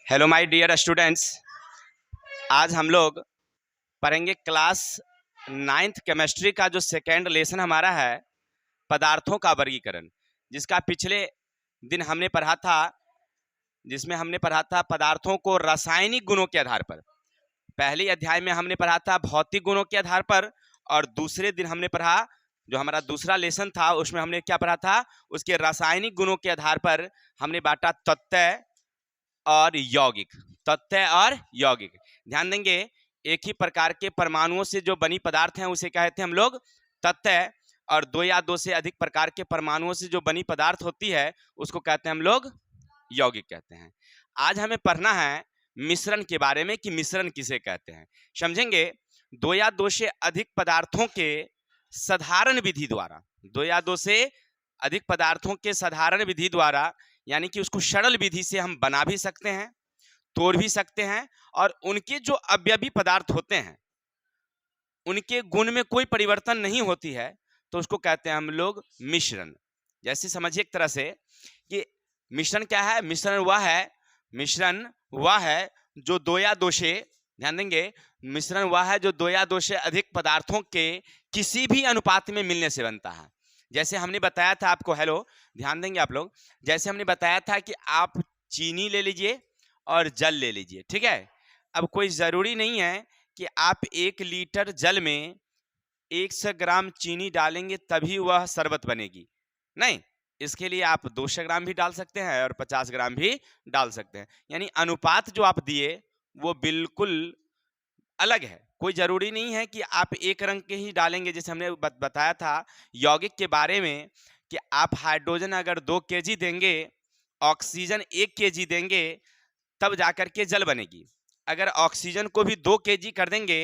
Hello my dear students, आज हम लोग पढ़ेंगे क्लास 9th केमिस्ट्री का जो सेकेंड लेसन हमारा है पदार्थों का वर्गीकरण, जिसका पिछले दिन हमने पढ़ा था, जिसमें हमने पढ़ा था पदार्थों को रासायनिक गुणों के आधार पर। पहले अध्याय में हमने पढ़ा था भौतिक गुणों के आधार पर, और दूसरे दिन हमने पढ़ा जो हमारा दूसरा लेसन था उसमें हमने क्या पढ़ा था, उसके रासायनिक गुणों के आधार पर हमने बांटा तत्व और यौगिक। तत्व और यौगिक, ध्यान देंगे एक ही प्रकार के परमाणुओं से जो बनी पदार्थ हैं उसे कहते हैं हम लोग तत्व, और दो या दो से अधिक प्रकार के परमाणुओं से जो बनी पदार्थ होती है उसको कहते हैं हम लोग यौगिक कहते हैं। आज हमें पढ़ना है मिश्रण के बारे में कि मिश्रण किसे कहते हैं। समझेंगे दो या दो से अधिक पदार्थों के साधारण विधि द्वारा, दो या दो से अधिक पदार्थों के साधारण विधि द्वारा, यानी कि उसको सरल विधि से हम बना भी सकते हैं, तोड़ भी सकते हैं, और उनके जो अवयवी पदार्थ होते हैं उनके गुण में कोई परिवर्तन नहीं होती है तो उसको कहते हैं हम लोग मिश्रण। जैसे समझिए एक तरह से कि मिश्रण क्या है। मिश्रण वह है जो दो या दो से, ध्यान देंगे, मिश्रण वह है जो दो या दो से अधिक पदार्थों के किसी भी अनुपात में मिलने से बनता है। जैसे हमने बताया था आपको, हेलो ध्यान देंगे आप लोग, जैसे हमने बताया था कि आप चीनी ले लीजिए और जल ले लीजिए, ठीक है। अब कोई ज़रूरी नहीं है कि आप 1 लीटर जल में 100 ग्राम चीनी डालेंगे तभी वह शरबत बनेगी, नहीं, इसके लिए आप 200 ग्राम भी डाल सकते हैं और 50 ग्राम भी डाल सकते हैं। यानी अनुपात जो आप दिए वो बिल्कुल अलग है। कोई जरूरी नहीं है कि आप एक रंग के ही डालेंगे। जैसे हमने बताया था यौगिक के बारे में कि आप हाइड्रोजन अगर 2 kg देंगे, ऑक्सीजन 1 kg देंगे, तब जाकर के जल बनेगी। अगर ऑक्सीजन को भी 2 kg कर देंगे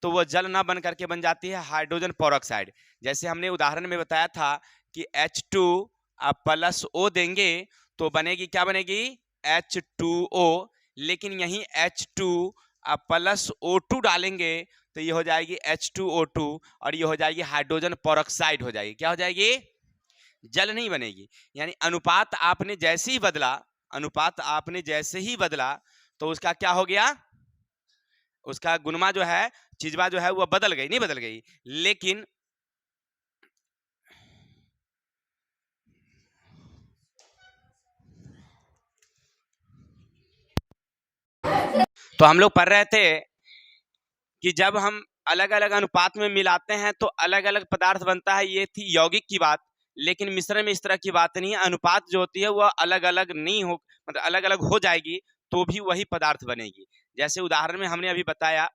तो वह जल ना बन करके बन जाती है हाइड्रोजन पेरोक्साइड। जैसे हमने उदाहरण में बताया था कि H2 आप +O देंगे तो बनेगी, क्या बनेगी, H2O। लेकिन यहीं H2 आप +O2 डालेंगे तो ये हो जाएगी H2O2, और ये हो जाएगी हाइड्रोजन पेरोक्साइड हो जाएगी। क्या हो जाएगी, जल नहीं बनेगी। यानी अनुपात आपने जैसे ही बदला तो उसका क्या हो गया, उसका गुणमा जो है, चीजवा जो है वो बदल गई, नहीं बदल गई। लेकिन तो हम लोग पढ़ रहे थे कि जब हम अलग अलग अनुपात में मिलाते हैं तो अलग अलग पदार्थ बनता है, ये थी यौगिक की बात। लेकिन मिश्रण में इस तरह की बात नहीं है, अनुपात जो होती है वह अलग अलग नहीं हो, मतलब अलग अलग हो जाएगी तो भी वही पदार्थ बनेगी। जैसे उदाहरण में हमने अभी बताया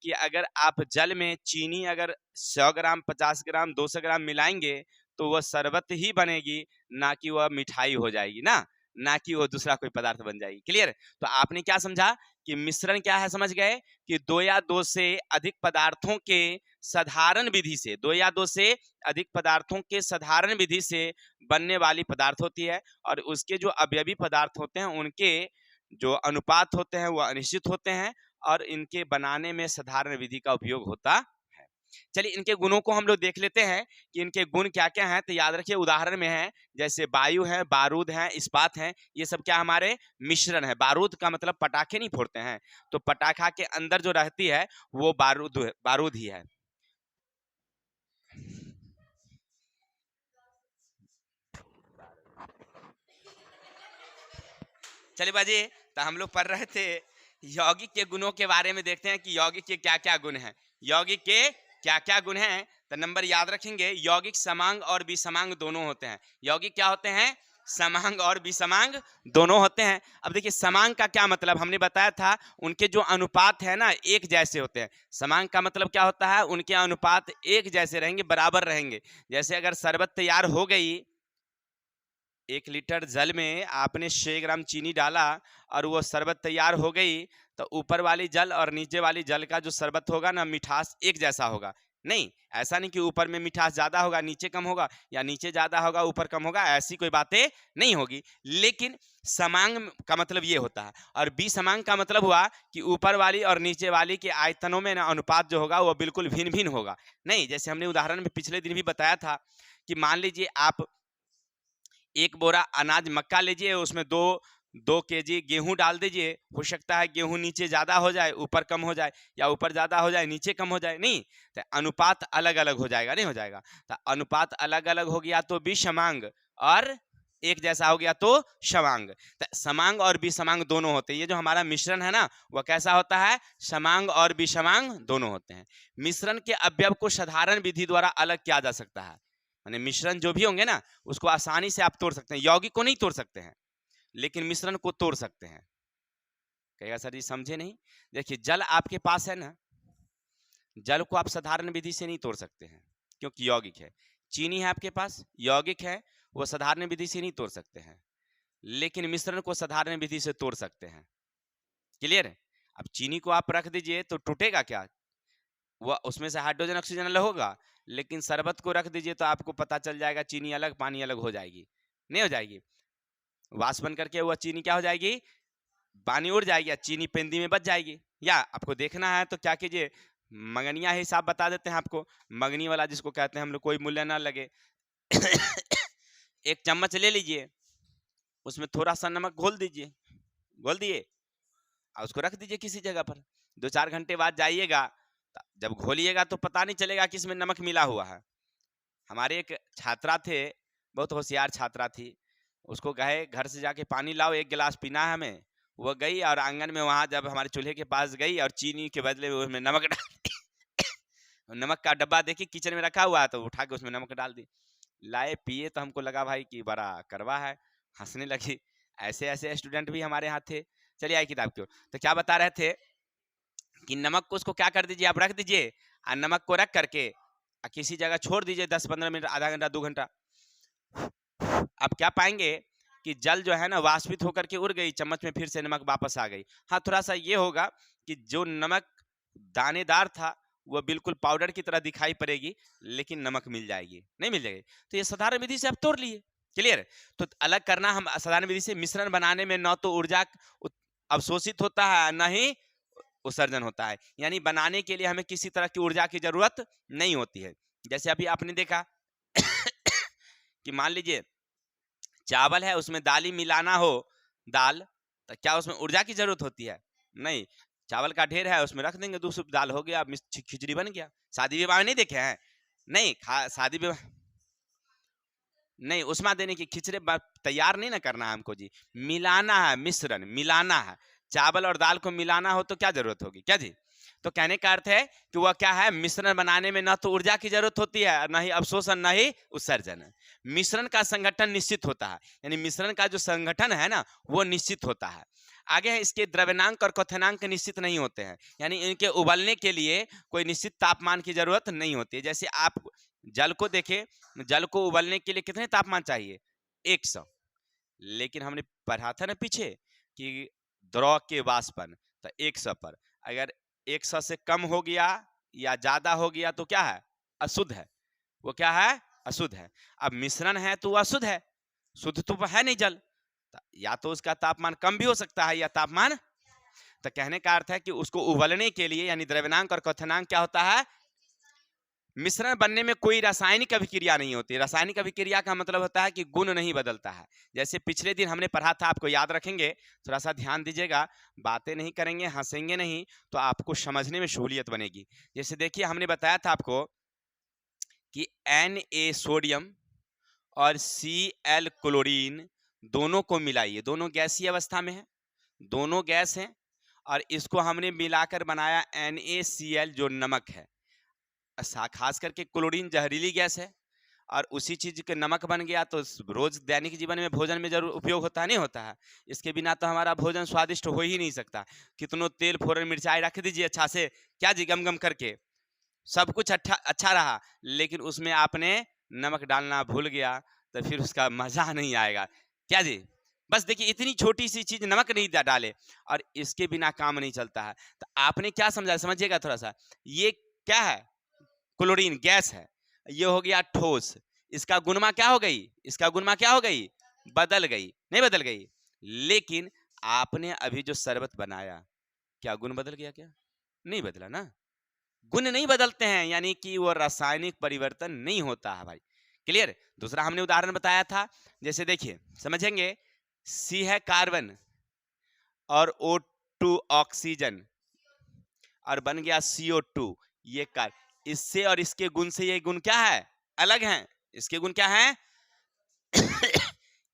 कि अगर आप जल में चीनी अगर 100 ग्राम, 50 ग्राम, 200 ग्राम मिलाएंगे तो वह शरबत ही बनेगी, ना कि वह मिठाई हो जाएगी, ना कि वो दूसरा कोई पदार्थ बन जाएगी। क्लियर। तो आपने क्या समझा कि मिश्रण क्या है, समझ गए कि दो या दो से अधिक पदार्थों के साधारण विधि से, दो या दो से अधिक पदार्थों के साधारण विधि से बनने वाली पदार्थ होती है, और उसके जो अवयवी पदार्थ होते हैं उनके जो अनुपात होते हैं वो अनिश्चित होते हैं, और इनके बनाने में साधारण विधि का उपयोग होता है। चलिए इनके गुणों को हम लोग देख लेते हैं कि इनके गुण क्या क्या हैं। तो याद रखिए उदाहरण में है जैसे वायु है, बारूद है, इस्पात है, ये सब क्या हमारे मिश्रण है। बारूद का मतलब पटाखे नहीं फोड़ते हैं, तो पटाखा के अंदर जो रहती है वो बारूद ही है। चलिए बाजी, तो हम लोग पढ़ रहे थे यौगिक के गुणों के बारे में। देखते हैं कि यौगिक के क्या क्या गुण हैं, यौगिक के क्या क्या गुण हैं। तो नंबर याद रखेंगे, यौगिक समांग और विसमांग दोनों होते हैं। यौगिक क्या होते हैं, समांग और विसमांग दोनों होते हैं। अब देखिए समांग का क्या मतलब, हमने बताया था उनके जो अनुपात है ना एक जैसे होते हैं। समांग का मतलब क्या होता है, उनके अनुपात एक जैसे रहेंगे, बराबर रहेंगे। जैसे अगर शरबत तैयार हो गई, 1 लीटर जल में आपने 6 ग्राम चीनी डाला और वो शरबत तैयार हो गई, तो ऊपर वाली जल और नीचे वाली जल का जो शरबत होगा ना, मिठास एक जैसा होगा। नहीं, ऐसा नहीं कि ऊपर में मिठास ज़्यादा होगा नीचे कम होगा, या नीचे ज़्यादा होगा ऊपर कम होगा, ऐसी कोई बातें नहीं होगी। लेकिन समांग का मतलब ये होता है, और विसमांग का मतलब हुआ कि ऊपर वाली और नीचे वाली के आयतनों में ना अनुपात जो होगा वो बिल्कुल भिन्न भिन्न होगा। नहीं, जैसे हमने उदाहरण में पिछले दिन भी बताया था कि मान लीजिए आप 1 बोरा अनाज मक्का लीजिए, उसमें 2 2 केजी गेहूं डाल दीजिए, हो सकता है गेहूं नीचे ज्यादा हो जाए, ऊपर कम हो जाए, या ऊपर ज्यादा हो जाए, नीचे कम हो जाए, नहीं तो अनुपात अलग अलग हो जाएगा, नहीं हो जाएगा। तो अनुपात अलग अलग हो गया तो विषमांग, और एक जैसा हो गया तो समांग। तो समांग और विषमांग दोनों होते हैं। ये जो हमारा मिश्रण है ना, वह कैसा होता है, समांग और विषमांग दोनों होते हैं। मिश्रण के अवयव को साधारण विधि द्वारा अलग किया जा सकता है, माने मिश्रण जो भी होंगे ना, उसको आसानी से आप तोड़ सकते हैं। यौगिक को नहीं तोड़ सकते हैं, लेकिन मिश्रण को तोड़ सकते हैं। कहेगा सर जी समझे नहीं। देखिए जल आपके पास है ना, जल को आप साधारण विधि से नहीं तोड़ सकते हैं, क्योंकि यौगिक है। चीनी है आपके पास, यौगिक है, वो साधारण विधि से नहीं तोड़ सकते हैं, लेकिन मिश्रण को साधारण विधि से तोड़ सकते हैं। क्लियर है। अब चीनी को आप रख दीजिए तो टूटेगा क्या, वह उसमें से हाइड्रोजन ऑक्सीजन अलग होगा, लेकिन शरबत को रख दीजिए तो आपको पता चल जाएगा चीनी अलग पानी अलग हो जाएगी, नहीं हो जाएगी। वाष्प बन करके वह चीनी क्या हो जाएगी, पानी उड़ जाएगी, चीनी पेंदी में बच जाएगी। या आपको देखना है तो क्या कीजिए, मंगनिया हिसाब बता देते हैं आपको, मंगनी वाला जिसको कहते हैं हम लोग, कोई मूल्य ना लगे। 1 चम्मच ले लीजिए, उसमें थोड़ा सा नमक घोल दीजिए, घोल दिए और उसको रख दीजिए किसी जगह पर। 2-4 घंटे बाद जाइएगा, जब घोलिएगा तो पता नहीं चलेगा कि इसमें नमक मिला हुआ है। हमारे एक छात्रा थे, बहुत होशियार छात्रा थी, उसको कहे घर से जाके पानी लाओ, 1 गिलास पीना है हमें। वो गई और आंगन में, वहां जब हमारे चूल्हे के पास गई और चीनी के बदले में उसमें नमक डाल नमक का डब्बा देखी किचन में रखा हुआ है, तो उठा के उसमें नमक डाल दी, लाए पिए। तो हमको लगा भाई कि बड़ा करवा है, हंसने लगी। ऐसे ऐसे स्टूडेंट भी हमारे यहाँ थे। चलिए आइए किताब की ओर। तो क्या बता रहे थे कि नमक को उसको क्या कर दीजिए, आप रख दीजिए, और नमक को रख करके किसी जगह छोड़ दीजिए 10-15 मिनट, आधा घंटा, 2 घंटा। अब क्या पाएंगे कि जल जो है ना वाष्पित होकर के उड़ गई, चम्मच में फिर से नमक वापस आ गई। हाँ थोड़ा सा ये होगा कि जो नमक दानेदार था वो बिल्कुल पाउडर की तरह दिखाई पड़ेगी, लेकिन नमक मिल जाएगी, नहीं मिल जाएगी। तो ये साधारण विधि से आप तोड़ लिए। क्लियर। तो अलग करना हम साधारण विधि से, मिश्रण बनाने में न तो ऊर्जा अवशोषित होता है, न ही उत्सर्जन होता है। यानी बनाने के लिए हमें किसी तरह की ऊर्जा की जरूरत नहीं होती है। जैसे अभी आपने देखा कि मान लीजिए चावल है, उसमें दाल ही मिलाना हो, दाल, तो क्या उसमें ऊर्जा की जरूरत होती है, नहीं। चावल का ढेर है, उसमें रख देंगे, दूसरी दाल हो गया, खिचड़ी बन गया। शादी विवाह में नहीं देखे हैं, नहीं शादी विवाह नहीं, उस्मा देने की खिचड़ी तैयार नहीं ना करना है हमको जी, मिलाना है, मिश्रण मिलाना है। चावल और दाल को मिलाना हो तो क्या जरूरत होगी, क्या जी। तो कहने का अर्थ है कि वह क्या है, मिश्रण बनाने में न तो ऊर्जा की जरूरत होती है, न ही अवशोषण, न ही उत्सर्जन। मिश्रण का संगठन निश्चित होता है, यानी मिश्रण का जो संगठन है ना वो निश्चित होता है। आगे है इसके द्रव्यनांक और क्वथनांक निश्चित नहीं होते हैं, यानी इनके उबलने के लिए कोई निश्चित तापमान की जरूरत नहीं होती है। जैसे आप जल को देखें, जल को उबलने के लिए कितने तापमान चाहिए, 100। लेकिन हमने पढ़ा था ना पीछे कि द्रव के वाष्पन, तो 100 पर अगर 100 से कम हो गया या ज्यादा हो गया तो क्या है, अशुद्ध है, वो क्या है, अशुद्ध है। अब मिश्रण है तो वह अशुद्ध है, शुद्ध तो है नहीं जल, या तो उसका तापमान कम भी हो सकता है या तापमान। तो कहने का अर्थ है कि उसको उबलने के लिए यानी द्रव्यनांक और क्वथनांक क्या होता है, मिश्रण बनने में कोई रासायनिक अभिक्रिया नहीं होती। रासायनिक अभिक्रिया का मतलब होता है कि गुण नहीं बदलता है। जैसे पिछले दिन हमने पढ़ा था, आपको याद रखेंगे, थोड़ा सा ध्यान दीजिएगा, बातें नहीं करेंगे, हंसेंगे नहीं, तो आपको समझने में सहूलियत बनेगी। जैसे देखिए हमने बताया था आपको कि Na सोडियम और Cl क्लोरीन दोनों को मिलाइए, दोनों गैसीय अवस्था में है, दोनों गैस हैं, और इसको हमने मिलाकर बनाया NaCl जो नमक है। खास करके क्लोरीन जहरीली गैस है, और उसी चीज के नमक बन गया तो रोज दैनिक जीवन में भोजन में जरूर उपयोग होता है, नहीं होता है। इसके बिना तो हमारा भोजन स्वादिष्ट हो ही नहीं सकता। कितनों तेल फोरन मिर्चाई रख दीजिए अच्छा से, क्या जी, गम गम करके सब कुछ अच्छा रहा, लेकिन उसमें आपने नमक डालना भूल गया तो फिर उसका मजा नहीं आएगा, क्या जी। बस देखिए इतनी छोटी सी चीज नमक नहीं डाले और इसके बिना काम नहीं चलता है। तो आपने क्या समझा, समझिएगा थोड़ा सा। ये क्या है, क्लोरीन गैस है, ये हो गया ठोस, इसका गुणमा क्या हो गई, इसका गुणमा क्या हो गई, बदल गई, नहीं बदल गई। लेकिन आपने अभी जो शरबत बनाया, क्या गुण बदल गया, क्या नहीं बदला ना, गुण नहीं बदलते हैं, यानी कि वो रासायनिक परिवर्तन नहीं होता है भाई। क्लियर। दूसरा हमने उदाहरण बताया था, जैसे देखिए समझेंगे, सी है कार्बन, और O2 ऑक्सीजन और बन गया CO2। ये कार इससे और इसके गुण से ये गुण क्या है, अलग हैं। इसके गुण क्या हैं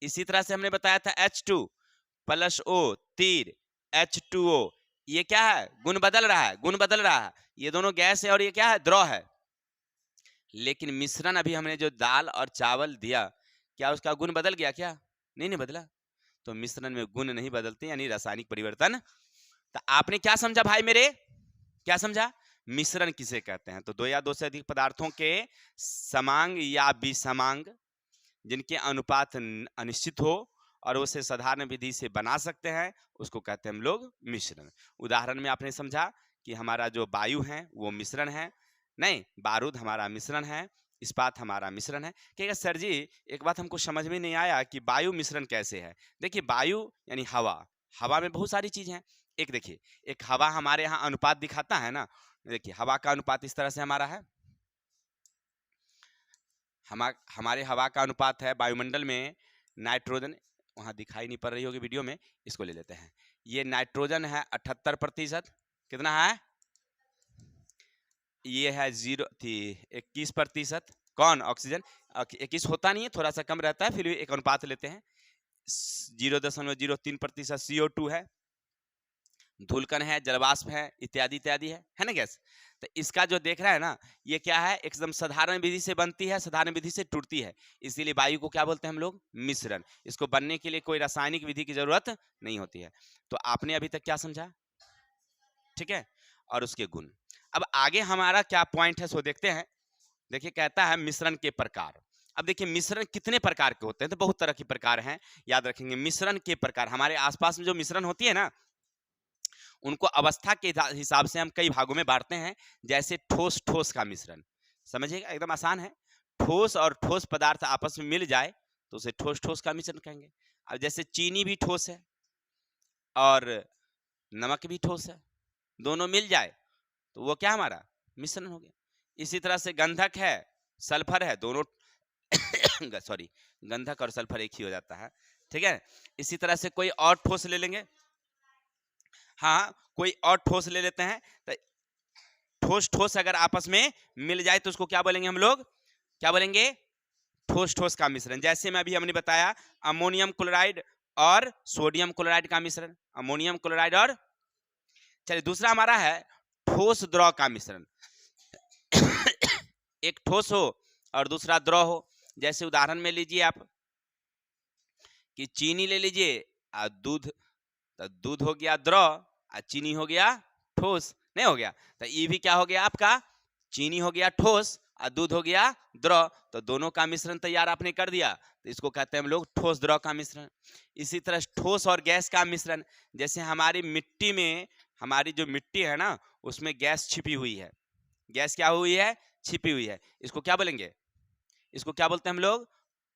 इसी तरह से हमने बताया था H2 प्लस O तीर H2O, ये क्या है, गुण बदल रहा है, गुण बदल रहा है। ये दोनों गैस है और ये क्या है, द्रव है। लेकिन मिश्रण अभी हमने जो दाल और चावल दिया, क्या उसका गुण बदल गया क्या? नहीं बदला। तो मिश्रण में गुण नहीं बदलते, यानी रासायनिक परिवर्तन। तो आपने क्या समझा भाई मेरे, क्या समझा? मिश्रण किसे कहते हैं? तो दो या दो से अधिक पदार्थों के समांग या विसमांग, जिनके अनुपात अनिश्चित हो और उसे साधारण विधि से बना सकते हैं, उसको कहते हैं हम लोग मिश्रण। उदाहरण में आपने समझा कि हमारा जो वायु है वो मिश्रण है, नहीं, बारूद हमारा मिश्रण है, इस्पात हमारा मिश्रण है। कहेगा सर जी एक बात हमको समझ में नहीं आया कि वायु मिश्रण कैसे है। देखिए वायु यानी हवा, हवा में बहुत सारी चीज हैं। एक देखिए, एक हवा हमारे यहाँ अनुपात दिखाता है ना, देखिए हवा का अनुपात इस तरह से हमारा है। हमारे हवा का अनुपात है वायुमंडल में नाइट्रोजन, वहां दिखाई नहीं पड़ रही होगी वीडियो में, इसको ले लेते हैं। ये नाइट्रोजन है 78%, कितना है, ये है 21%। कौन, ऑक्सीजन। 21 होता नहीं है, थोड़ा सा कम रहता है, फिर भी एक अनुपात लेते हैं। 0.03% CO2 है, धूलकण है, जलवाष्प है, इत्यादि इत्यादि है ना गैस। तो इसका जो देख रहा है ना, ये क्या है, एकदम साधारण विधि से बनती है, साधारण विधि से टूटती है, इसीलिए वायु को क्या बोलते हैं हम लोग, मिश्रण। इसको बनने के लिए कोई रासायनिक विधि की जरूरत नहीं होती है। तो आपने अभी तक क्या समझा, ठीक है, और उसके गुण। अब आगे हमारा क्या पॉइंट है सो देखते हैं। देखिए कहता है मिश्रण के प्रकार। अब देखिए मिश्रण कितने प्रकार के होते हैं, तो बहुत तरह के प्रकार हैं, याद रखेंगे। मिश्रण के प्रकार, हमारे आसपास में जो मिश्रण होती है ना, उनको अवस्था के हिसाब से हम कई भागों में बांटते हैं। जैसे ठोस ठोस का मिश्रण, समझिएगा एकदम आसान है। ठोस और ठोस पदार्थ आपस में मिल जाए तो उसे ठोस ठोस का मिश्रण कहेंगे। अब जैसे चीनी भी ठोस है और नमक भी ठोस है, दोनों मिल जाए तो वो क्या हमारा मिश्रण हो गया। इसी तरह से गंधक है, सल्फर है, दोनों सॉरी, गंधक और सल्फर एक ही हो जाता है, ठीक है। इसी तरह से कोई और ठोस ले लेंगे, हाँ कोई और ठोस ले लेते हैं। तो ठोस ठोस अगर आपस में मिल जाए तो उसको क्या बोलेंगे हम लोग, क्या बोलेंगे, ठोस ठोस का मिश्रण। जैसे मैं अभी हमने बताया अमोनियम क्लोराइड और सोडियम क्लोराइड का मिश्रण, अमोनियम क्लोराइड और, चलिए दूसरा हमारा है ठोस द्रव का मिश्रण। एक ठोस हो और दूसरा द्रव हो। जैसे उदाहरण में लीजिए आप कि चीनी ले लीजिए और दूध, तो दूध हो गया द्रव और चीनी हो गया ठोस, नहीं हो गया। तो ये भी क्या हो गया आपका, चीनी हो गया ठोस और दूध हो गया द्रव, तो दोनों का मिश्रण तैयार आपने कर दिया, तो इसको कहते हैं हम लोग ठोस द्रव का मिश्रण। इसी तरह ठोस और गैस का मिश्रण, जैसे हमारी मिट्टी में, हमारी जो मिट्टी है ना उसमें गैस छिपी हुई है, गैस क्या हुई है, छिपी हुई है, इसको क्या बोलेंगे, इसको क्या बोलते हैं हम लोग,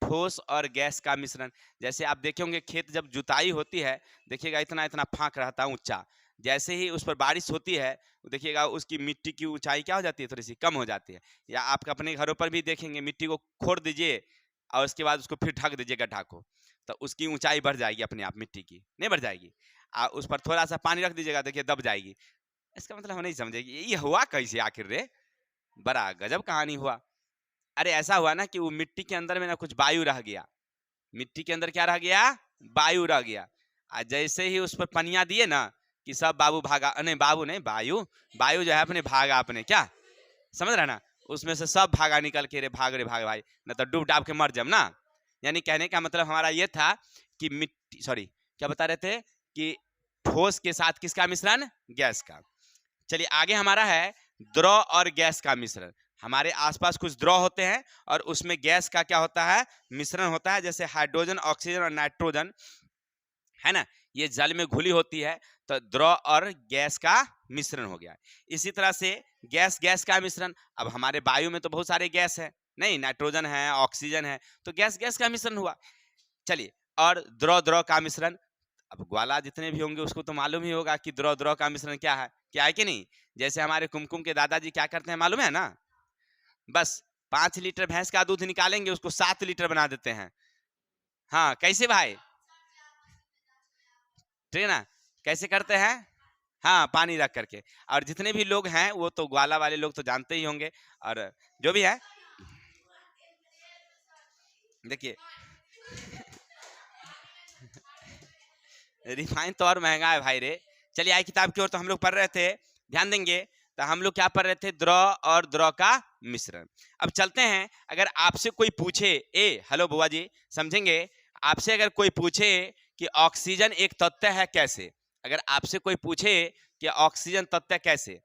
ठोस और गैस का मिश्रण। जैसे आप देखे होंगे खेत जब जुताई होती है, देखिएगा इतना इतना फांक रहता है ऊंचा, जैसे ही उस पर बारिश होती है देखिएगा उसकी मिट्टी की ऊंचाई क्या हो जाती है, थोड़ी सी कम हो जाती है। या आप अपने घरों पर भी देखेंगे, मिट्टी को खोद दीजिए और उसके बाद उसको फिर ढक दीजिए गड्ढा को, तो उसकी ऊंचाई बढ़ जाएगी अपने आप, मिट्टी की नहीं बढ़ जाएगी। उस पर थोड़ा सा पानी रख दीजिएगा, देखिए दब जाएगी। इसका मतलब हम नहीं समझेगी ये हुआ कैसे आखिर रे, बड़ा गजब कहानी हुआ। अरे ऐसा हुआ ना कि वो मिट्टी के अंदर में ना कुछ वायु रह गया, मिट्टी के अंदर क्या रह गया, वायु रह गया। जैसे ही उस पर पनिया दिए ना कि सब बाबू भागा, नहीं बाबू नहीं, वायु, वायु जो है अपने भागा, अपने क्या समझ रहा ना, उसमें से सब भागा निकल के, रे भाग भाई, न तो डूब डाब के मर जम ना। यानी कहने का मतलब हमारा ये था कि मिट्टी, सॉरी क्या बता रहे थे, कि ठोस के साथ किसका मिश्रण, गैस का। चलिए आगे हमारा है द्रव और गैस का मिश्रण। हमारे आसपास कुछ द्रव होते हैं और उसमें गैस का क्या होता है, मिश्रण होता है। जैसे हाइड्रोजन, ऑक्सीजन और नाइट्रोजन है ना, ये जल में घुली होती है, तो द्रव और गैस का मिश्रण हो गया। इसी तरह से गैस गैस का मिश्रण, अब हमारे वायु में तो बहुत सारे गैस है, नहीं नाइट्रोजन है, ऑक्सीजन है, तो गैस गैस का मिश्रण हुआ। चलिए, और द्रव द्रव का मिश्रण, अब ग्वाला जितने भी होंगे उसको तो मालूम ही होगा कि द्रव द्रव का मिश्रण क्या है कि नहीं। जैसे हमारे कुमकुम के दादाजी क्या करते हैं मालूम है ना, बस 5 लीटर भैंस का दूध निकालेंगे, उसको 7 लीटर बना देते हैं। हाँ कैसे भाई, ठीक है ना, कैसे करते हैं? हाँ, पानी रख करके। और जितने भी लोग हैं वो तो ग्वाला वाले लोग तो जानते ही होंगे, और जो भी है देखिए रिफाइन तो और महंगा है भाई रे। चलिए आए किताब की ओर, तो हम लोग पढ़ रहे थे, ध्यान देंगे, तो हम लोग क्या पढ़ रहे थे? द्रव और द्रव का मिश्रण। अब चलते हैं, अगर आपसे कोई पूछे, हेलो बुआ जी, समझेंगे, आपसे अगर कोई पूछे कि ऑक्सीजन एक तत्व है कैसे, अगर आपसे कोई पूछे कि ऑक्सीजन तत्व कैसे,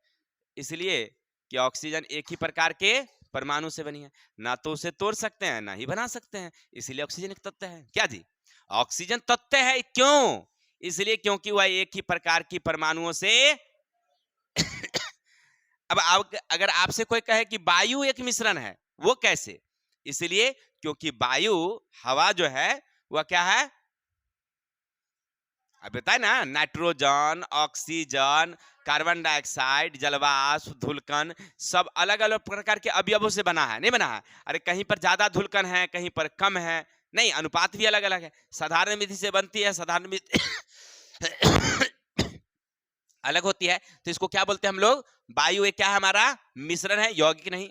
इसलिए कि ऑक्सीजन एक ही प्रकार के परमाणु से बनी है, ना तो उसे तोड़ सकते हैं ना ही बना सकते हैं, इसीलिए ऑक्सीजन एक तत्व है। क्या जी? ऑक्सीजन तत्व है, क्यों? इसलिए क्योंकि वह एक ही प्रकार की परमाणुओं से अब आप, अगर आपसे कोई कहे कि वायु एक मिश्रण है, वो कैसे? इसलिए क्योंकि वायु, हवा जो है वह क्या है? अब बताए ना, नाइट्रोजन, ऑक्सीजन, कार्बन डाइऑक्साइड, जलवाष्प, धुलकन, सब अलग अलग प्रकार के अवयवों से बना है, नहीं बना है? अरे कहीं पर ज्यादा धुलकन है, कहीं पर कम है, नहीं, अनुपात भी अलग अलग है। साधारण विधि से बनती है, साधारण विधि अलग होती है, तो इसको क्या बोलते हैं हम लोग? वायु एक क्या है? हमारा मिश्रण है, यौगिक नहीं।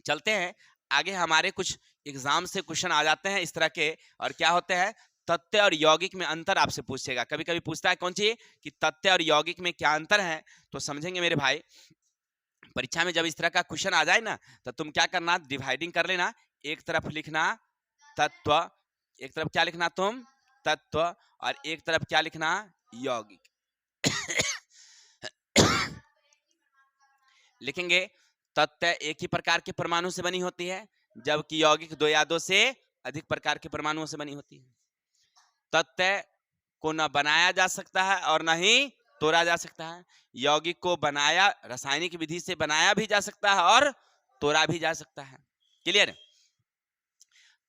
चलते हैं आगे, हमारे कुछ एग्जाम से क्वेश्चन आ जाते हैं इस तरह के, और क्या होते हैं? तथ्य और यौगिक में अंतर आपसे पूछेगा, कभी कभी पूछता है कौन सी, कि तथ्य और यौगिक में क्या अंतर है, तो समझेंगे मेरे भाई। परीक्षा में जब इस तरह का क्वेश्चन आ जाए ना, तो तुम क्या करना, डिवाइडिंग कर लेना, एक तरफ लिखना तत्व, एक तरफ क्या लिखना तुम? तत्व, और एक तरफ क्या लिखना? यौगिक। लिखेंगे तत्व एक ही प्रकार के परमाणु से बनी होती है, जबकि यौगिक दो या दो से अधिक प्रकार के परमाणुओं से बनी होती है। तत्व को न बनाया जा सकता है और न ही तोड़ा जा सकता है। यौगिक को बनाया, रासायनिक विधि से बनाया भी जा सकता है और तोड़ा भी जा सकता है। क्लियर?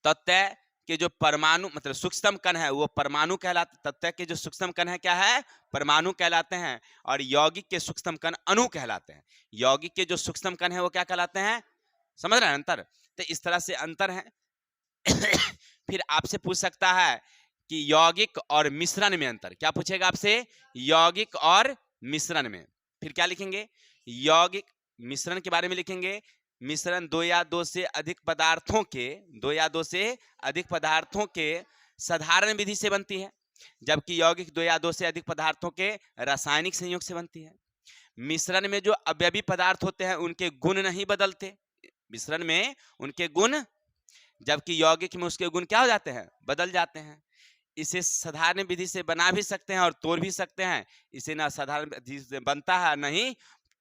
तत्व के जो परमाणु मतलब सूक्ष्म कण है वो परमाणु कहलाते, तत्व के जो सूक्ष्म कण है क्या है? परमाणु कहलाते हैं, और यौगिक के सूक्ष्म कण अणु कहलाते हैं। यौगिक के जो सूक्ष्म कण है वो क्या कहलाते हैं? समझ रहे हैं अंतर? तो इस तरह से अंतर है। फिर आपसे पूछ सकता है कि यौगिक और मिश्रण में अंतर, क्या पूछेगा आपसे? यौगिक और मिश्रण में। फिर क्या लिखेंगे? यौगिक मिश्रण के बारे में लिखेंगे, मिश्रण दो या दो से अधिक पदार्थों के, दो या दो से अधिक पदार्थों के साधारण विधि से बनती है, जबकि यौगिक दो या दो से अधिक पदार्थों के रासायनिक संयोग से बनती है। मिश्रण में जो अवयवी पदार्थ होते हैं उनके गुण नहीं बदलते, मिश्रण में उनके गुण, जबकि यौगिक में उसके गुण क्या हो जाते हैं? बदल जाते हैं। इसे साधारण विधि से बना भी सकते हैं और तोड़ भी सकते हैं, इसे ना साधारण विधि से बनता है नहीं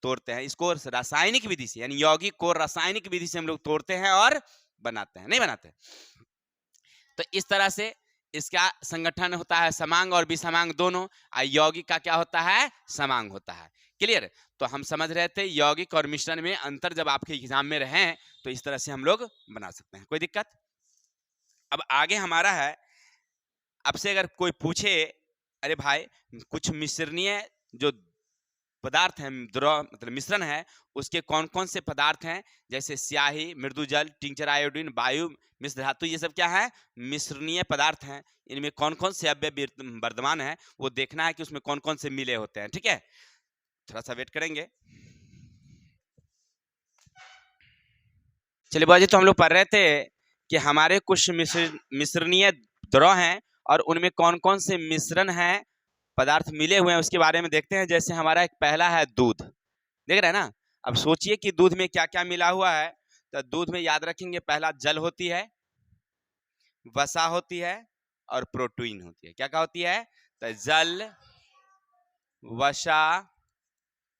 तोड़ते हैं, इसको रासायनिक विधि से, यानी यौगिक को रासायनिक विधि से हम लोग तोड़ते हैं और बनाते हैं, नहीं बनाते। तो इस तरह से इसका संगठन होता है समांग और विषमांग दोनों, और यौगिक का क्या होता है? समांग होता है। क्लियर? तो हम समझ रहे थे यौगिक और मिश्रण में अंतर, जब आपके एग्जाम में रहे तो इस तरह से हम लोग बना सकते हैं, कोई दिक्कत? अब आगे हमारा है, आपसे अगर कोई पूछे, अरे भाई कुछ मिश्रणीय जो पदार्थ है, द्रव मतलब मिश्रण है, उसके कौन कौन से पदार्थ हैं, जैसे स्याही, मृदुजल, टिंचर आयोडीन, वायु, मिश्र धातु, ये सब क्या है? मिश्रणीय पदार्थ हैं। इनमें कौन कौन से अवयव वर्तमान है वो देखना है कि उसमें कौन कौन से मिले होते हैं, ठीक है? थोड़ा सा वेट करेंगे। चलिए बाजी, तो हम लोग पढ़ रहे थे कि हमारे कुछ मिश्रणीय द्रव हैं और उनमें कौन कौन से मिश्रण हैं, पदार्थ मिले हुए हैं, उसके बारे में देखते हैं। जैसे हमारा एक पहला है दूध, देख रहे हैं ना? अब सोचिए कि दूध में क्या क्या मिला हुआ है, तो दूध में याद रखेंगे पहला जल होती है, वसा होती है और प्रोटीन होती है। क्या क्या होती है? तो जल, वसा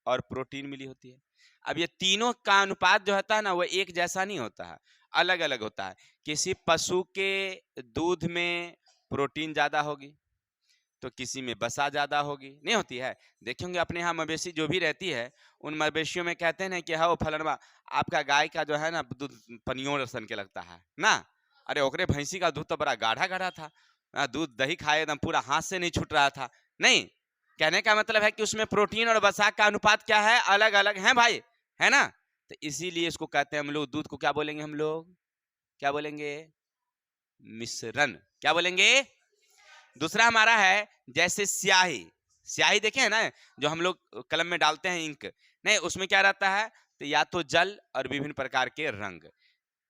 और प्रोटीन मिली होती है। अब ये तीनों का अनुपात जो होता है ना, वो एक जैसा नहीं होता है, अलग अलग होता है। किसी पशु के दूध में प्रोटीन ज्यादा होगी, तो किसी में वसा ज्यादा होगी, नहीं होती है? देखेंगे अपने यहाँ मवेशी जो भी रहती है, उन मवेशियों में कहते हैं ना कि हाँ वो फलनवा, आपका गाय का जो है ना दूध पनियों रसन के लगता है ना, अरे ओकरे भैंसी का दूध तो बड़ा गाढ़ा गाढ़ा था, दूध दही खाए एकदम पूरा हाथ से नहीं छूट रहा था। नहीं, कहने का मतलब है कि उसमें प्रोटीन और वसा का अनुपात क्या है? अलग अलग है भाई, है ना? तो इसीलिए इसको कहते हैं हम लोग, दूध को क्या बोलेंगे हम लोग? क्या बोलेंगे? मिश्रण। क्या बोलेंगे? दूसरा हमारा है जैसे स्याही, स्याही देखे है ना, जो हम लोग कलम में डालते हैं इंक, नहीं उसमें क्या रहता है, तो या तो जल और विभिन्न प्रकार के रंग,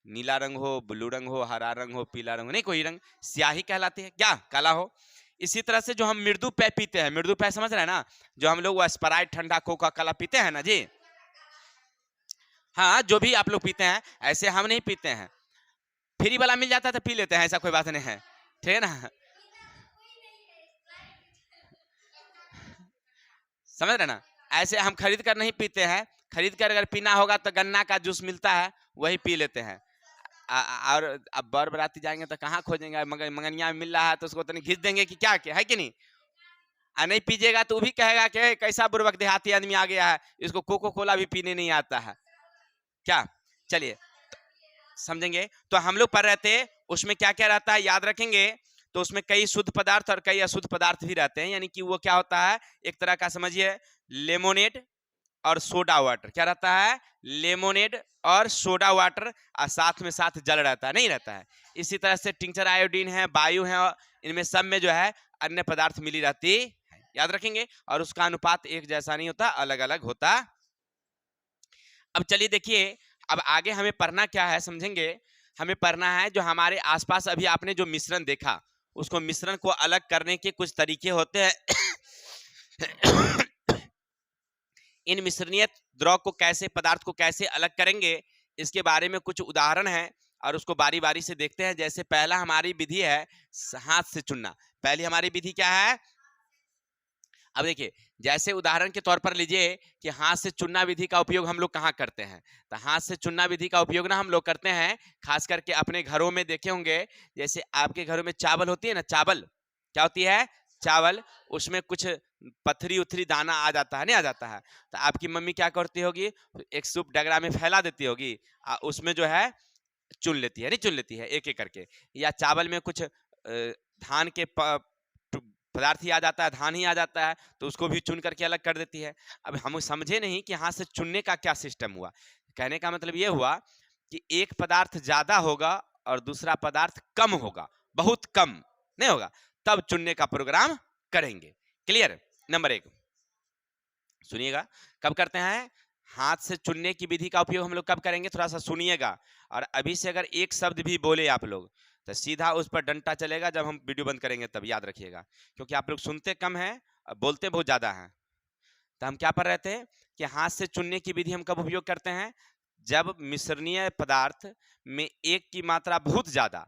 नीला रंग हो, ब्लू रंग हो, हरा रंग हो, पीला रंग हो, नहीं कोई रंग स्याही कहलाती है, क्या काला हो। इसी तरह से जो हम मृदु पेय पीते हैं, मृदु पेय समझ रहे हैं ना, जो हम लोग वो स्प्राइट, ठंडा, कोका कोला पीते हैं ना जी, हाँ जो भी आप लोग पीते हैं, ऐसे हम नहीं पीते हैं, फ्री वाला मिल जाता है तो पी लेते हैं, ऐसा कोई बात नहीं है, ठीक है ना, समझ रहे ना, ऐसे हम खरीद कर नहीं पीते हैं, खरीद कर अगर पीना होगा तो गन्ना का जूस मिलता है वही पी लेते हैं। और अब बर बराती जाएंगे तो कहाँ खोजेंगे, मगर मंगनिया में मिल रहा है तो उसको तो नहीं घिस देंगे कि क्या क्या है कि नहीं, नहीं पीजिएगा तो वो भी कहेगा कि कैसा बुर्बक देहाती आदमी आ गया है, इसको कोको कोला भी पीने नहीं आता है क्या। चलिए समझेंगे, तो हम लोग पढ़ रहे थे उसमें क्या क्या रहता है याद रखेंगे, तो उसमें कई शुद्ध पदार्थ और कई अशुद्ध पदार्थ भी रहते हैं, यानी कि वो क्या होता है, एक तरह का समझिए लेमोनेड और सोडा वाटर, क्या रहता है, लेमोनेड और सोडा वाटर, और साथ में साथ जल रहता है, नहीं रहता है। इसी तरह से टिंचर आयोडीन है, वायु है, इनमें सब में जो है अन्य पदार्थ मिली रहती है, याद रखेंगे, और उसका अनुपात एक जैसा नहीं होता, अलग अलग होता। अब चलिए देखिए, अब आगे हमें पढ़ना क्या है समझेंगे, हमें पढ़ना है जो हमारे आसपास अभी आपने जो मिश्रण देखा, उसको मिश्रण को अलग करने के कुछ तरीके होते हैं। इन मिश्रणीय द्रव को कैसे, पदार्थ को कैसे अलग करेंगे, इसके बारे में कुछ उदाहरण है और उसको बारी बारी से देखते हैं। जैसे पहला हमारी विधि है हाथ से चुनना, पहली हमारी विधि क्या है, अब देखिए जैसे उदाहरण के तौर पर लीजिए कि हाथ से चुनना विधि का उपयोग हम लोग कहाँ करते हैं, तो हाथ से चुनना विधि का उपयोग ना हम लोग करते हैं खास करके अपने घरों में, देखे होंगे जैसे आपके घरों में चावल होती है ना, चावल क्या होती है, चावल, उसमें कुछ पथरी उथरी दाना आ जाता है, नहीं आ जाता है, तो आपकी मम्मी क्या करती होगी, एक सूप डगरा में फैला देती होगी, उसमें जो है चुन लेती है, नहीं चुन लेती है एक एक करके, या चावल में कुछ धान के पदार्थ ही आ जाता है, धान ही आ जाता है, तो उसको भी चुन करके अलग कर देती है। अब हम समझे नहीं कि हाथ से चुनने का क्या सिस्टम हुआ, कहने का मतलब ये हुआ कि एक पदार्थ ज्यादा होगा और दूसरा पदार्थ कम होगा, बहुत कम नहीं होगा, तब चुनने का प्रोग्राम करेंगे। क्लियर, नंबर एक सुनिएगा, कब करते हैं, हाथ से चुनने की विधि का उपयोग हम लोग कब करेंगे, थोड़ा सा सुनिएगा, और अभी से अगर एक शब्द भी बोले आप लोग तो सीधा उस पर डंटा चलेगा, जब हम वीडियो बंद करेंगे तब याद रखिएगा, क्योंकि आप लोग सुनते कम हैं और बोलते बहुत ज्यादा हैं। तो हम क्या पढ़ रहे थे कि हाथ से चुनने की विधि हम कब उपयोग करते हैं, जब मिश्रणीय पदार्थ में एक की मात्रा बहुत ज्यादा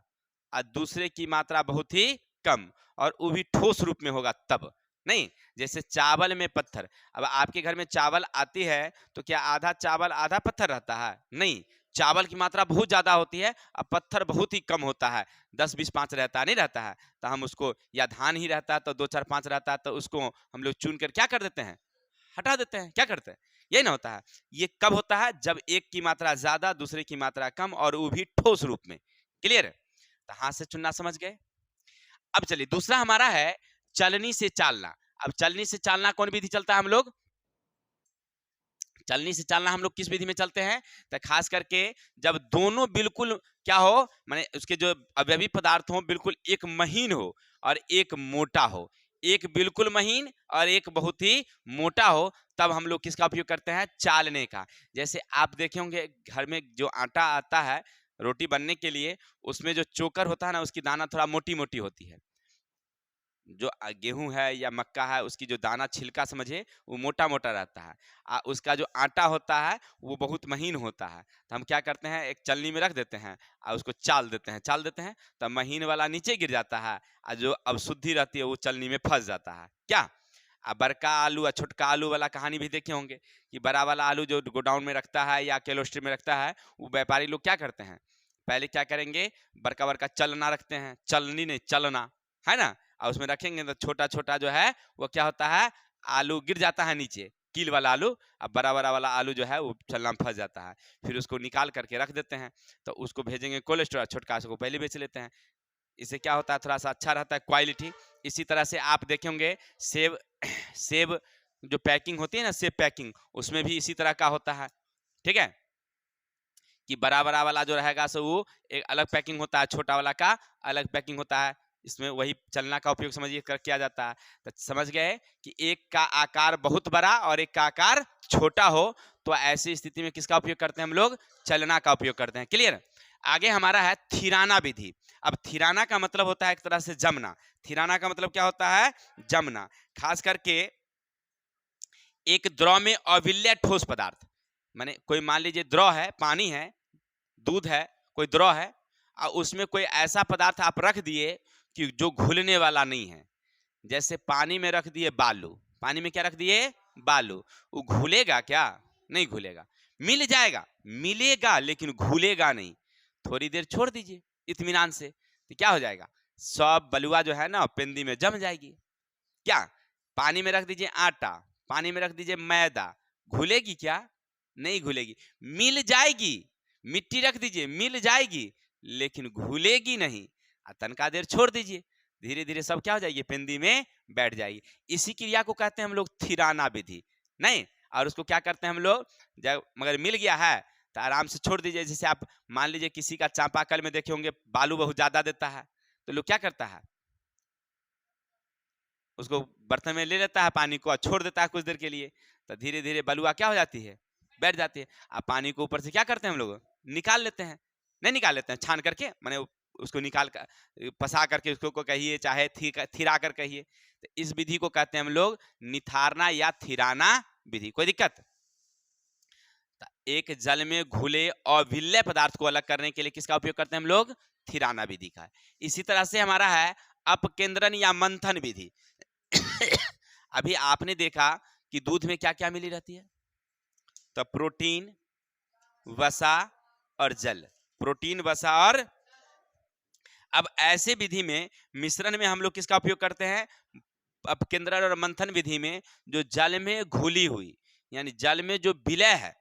और दूसरे की मात्रा बहुत ही कम, और वो भी ठोस रूप में होगा तब, नहीं जैसे चावल में पत्थर, अब आपके घर में चावल आती है तो क्या आधा चावल आधा पत्थर रहता है, नहीं, चावल की मात्रा बहुत ज्यादा होती है और पत्थर बहुत ही कम होता है, 10 20 5 रहता है, नहीं रहता है, तो हम उसको, या धान ही रहता है तो 2 4 5 रहता है, तो उसको हम लोग चुन कर क्या कर देते हैं, हटा देते हैं, क्या करते हैं, यही ना होता है। ये कब होता है, जब एक की मात्रा ज्यादा दूसरे की मात्रा कम, और वो भी ठोस रूप में। क्लियर, तो हाथ से चुनना समझ गए। अब चलिए दूसरा हमारा है चलनी से चालना। अब चलनी से चालना कौन विधि चलता है, हम लोग चलनी से चालना हम लोग किस विधि में चलते हैं, तो खास करके जब दोनों बिल्कुल क्या हो, माने उसके जो अवयवी पदार्थ हो बिल्कुल एक महीन हो और एक मोटा हो, एक बिल्कुल महीन और एक बहुत ही मोटा हो, तब हम लोग किसका उपयोग करते हैं, चालने का। जैसे आप देखे होंगे घर में जो आटा आता है रोटी बनने के लिए, उसमें जो चोकर होता है ना, उसकी दाना थोड़ा मोटी मोटी होती है, जो गेहूं है या मक्का है उसकी जो दाना छिलका समझे वो मोटा मोटा रहता है, उसका जो आटा होता है वो बहुत महीन होता है, तो हम क्या करते हैं एक चलनी में रख देते हैं और उसको चाल देते हैं, तो महीन वाला नीचे गिर जाता है और जो अब शुद्धि रहती है वो चलनी में फंस जाता है। क्या, बड़का आलू और छोटका आलू वाला कहानी भी देखे होंगे कि बड़ा वाला आलू जो गोडाउन में रखता है या कोल्ड में रखता है, वो व्यापारी लोग क्या करते हैं, पहले क्या करेंगे, बड़का बड़का चलना रखते हैं, चलनी नहीं चलना, है ना, और उसमें रखेंगे तो छोटा छोटा जो है वो क्या होता है, आलू गिर जाता है नीचे, कील वाला आलू, अब बड़ा बड़ा वाला आलू जो है वो छलना में फंस जाता है, फिर उसको निकाल करके रख देते हैं, तो उसको भेजेंगे कोल्ड स्टोर, छोटका उसको पहले बेच लेते हैं, इससे क्या होता है थोड़ा सा अच्छा रहता है क्वालिटी। इसी तरह से आप देखे होंगे सेब, सेब जो पैकिंग होती है ना, सेब पैकिंग, उसमें भी इसी तरह का होता है, ठीक है, कि बड़ा बड़ा वाला जो रहेगा सो वो एक अलग पैकिंग होता है, छोटा वाला का अलग पैकिंग होता है, इसमें वही चलना का उपयोग समझिए किया जाता है। तो समझ गए कि एक का आकार बहुत बड़ा और एक का आकार छोटा हो, तो ऐसी स्थिति में किसका उपयोग करते हैं हम लोग? चलना का उपयोग करते हैं। क्लियर? आगे हमारा है थिराना विधि। अब थिराना का मतलब होता है एक तरह से जमना। थिराना का मतलब क्या होता है? जमना। खास करके एक द्रव में अविल्य ठोस पदार्थ, माने कोई मान लीजिए द्रव है, पानी है, दूध है, कोई द्रव है, और उसमें कोई ऐसा पदार्थ आप रख दिए कि जो घुलने वाला नहीं है। जैसे पानी में रख दिए बालू, पानी में क्या रख दिए? बालू। वो घुलेगा क्या? नहीं घुलेगा। मिल जाएगा, मिलेगा, लेकिन घुलेगा नहीं। थोड़ी देर छोड़ दीजिए इत्मीनान से, तो क्या हो जाएगा? सब बलुआ जो है ना पेंदी में जम जाएगी। क्या? पानी में रख दीजिए आटा, पानी में रख दीजिए मैदा, घुलेगी क्या? नहीं घुलेगी। मिल जाएगी, मिट्टी रख दीजिए मिल जाएगी, लेकिन घुलेगी नहीं। तनका देर छोड़ दीजिए, धीरे धीरे सब क्या हो जाएगी? पेंदी में बैठ जाएगी। इसी क्रिया को कहते हैं हम लोग थिराना विधि। नहीं, और उसको क्या करते हैं हम लोग? जब मगर मिल गया है तो आराम से छोड़ दीजिए। जैसे आप मान लीजिए किसी का चापाकल में देखे होंगे बालू बहुत ज्यादा देता है, तो लोग क्या करता है? उसको बर्तन में ले लेता है पानी को और छोड़ देता है कुछ देर के लिए, तो धीरे धीरे बलुआ क्या हो जाती है? बैठ जाती है। अब पानी को ऊपर से क्या करते हैं हम लोग? निकाल लेते हैं। नहीं निकाल लेते हैं, छान करके, माने उसको निकाल कर पसा करके उसको को कहिए, चाहे थिरा कर कहिए। तो इस विधि को कहते हैं हम लोग निथारना या थिराना विधि। कोई दिक्कत? एक जल में घुले अविल्य पदार्थ को अलग करने के लिए किसका उपयोग करते हैं हम लोग? थिराना विधि का। इसी तरह से हमारा है अपकेंद्रन या मंथन विधि। अभी आपने देखा कि दूध में क्या क्या मिली रहती है? तो प्रोटीन, वसा और जल। प्रोटीन, वसा और, अब ऐसे विधि में मिश्रण में हम लोग किसका उपयोग करते हैं? अपकेंद्रन और मंथन विधि में जो जल में घुली हुई, यानी जल में जो विलय है,